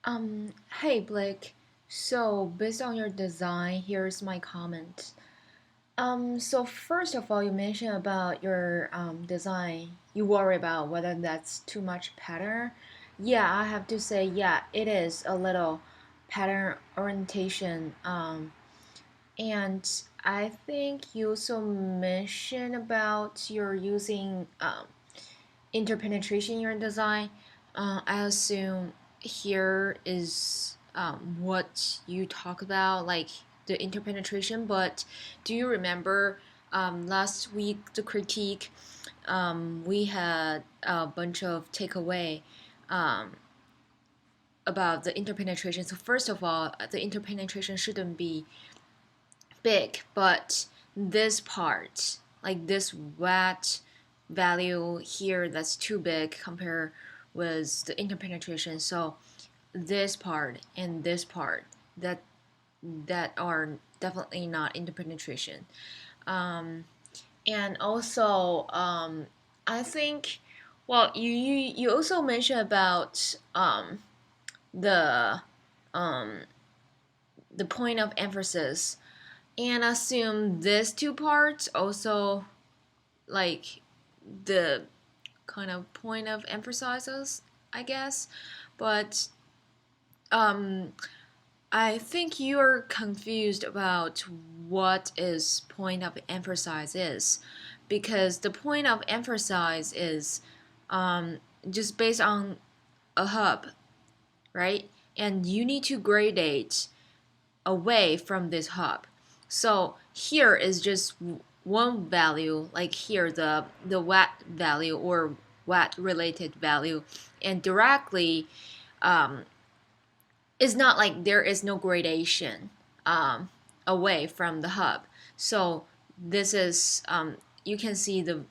Hey Blake. So based on your design, here's my comment. So first of all, you mentioned about your design. You worry about whether that's too much pattern. Yeah, I have to say, yeah, it is a little pattern orientation. And I think you also mentioned about you're using interpenetration in your design. I assume here is what you talk about, like the interpenetration. But do you remember last week the critique? We had a bunch of takeaway um, about the interpenetration. So first of all, the interpenetration shouldn't be big, but this part, like this wet value here, that's too big compared with the interpenetration. So this part and this part that are definitely not interpenetration. Um, and also, I think, well, you also mentioned about the um, the point of emphasis and assume these two parts also like the kind of point of emphasis, I guess. But um, I think you're confused about what is point of emphasis is, because the point of emphasis is um, just based on a hub, right? And you need to gradate away from this hub. So here is just one value, like here the wet value or wet related value, and directly um, it's not like there is no gradation away from the hub. So this is you can see the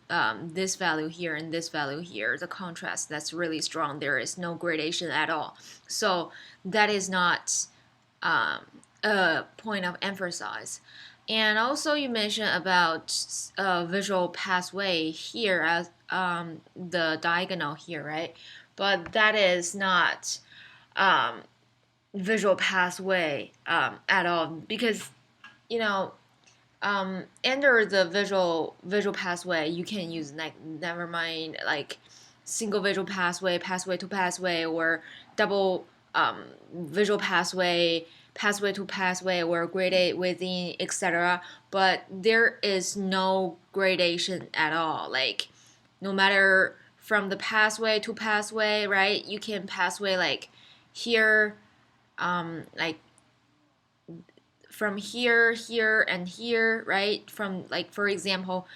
this value here and this value here, the contrast that's really strong. There is no gradation at all. So that is not um, a point of emphasis. And also, you mentioned about visual pathway here as the diagonal here, right? But that is not um, visual pathway at all, because you know under the visual pathway you can use like never mind like single visual pathway, pathway to pathway, or double visual pathway, pathway to pathway, or gradate within, etc. But there is no gradation at all, like no matter from the pathway to pathway, right? You can pathway like here, like from here, here, and here, right? From like for example,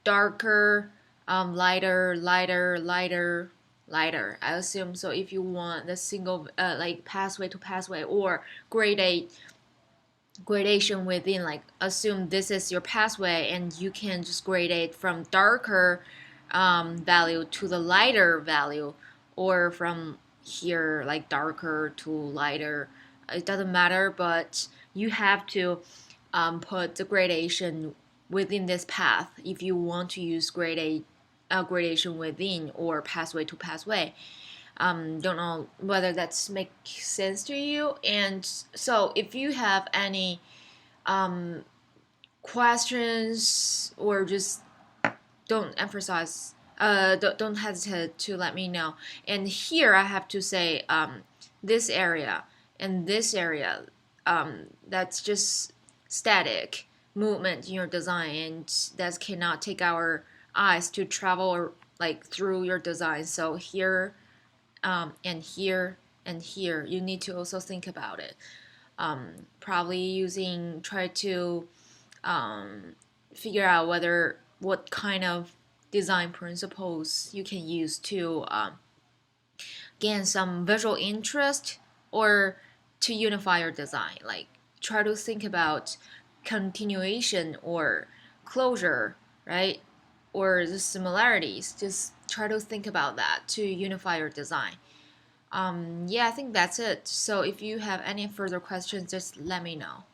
darker, lighter, lighter, lighter, lighter. I assume so. If you want the single like pathway to pathway or gradation within, like assume this is your pathway and you can just gradate from darker value to the lighter value, or from here like darker to lighter. It doesn't matter, but you have to put the gradation within this path if you want to use gradation within or pathway to pathway. Don't know whether that's make sense to you. And so if you have any um, questions or just don't emphasize don't hesitate to let me know. And here I have to say this area and this area, that's just static movement in your design, and that cannot take our eyes to travel or like through your design. So here and here and here you need to also think about it. Probably using try to um, figure out whether what kind of design principles you can use to gain some visual interest or to unify your design. Like try to think about continuation or closure, right? Or the similarities. Just try to think about that to unify your design. Yeah, I think that's it. So if you have any further questions, just let me know.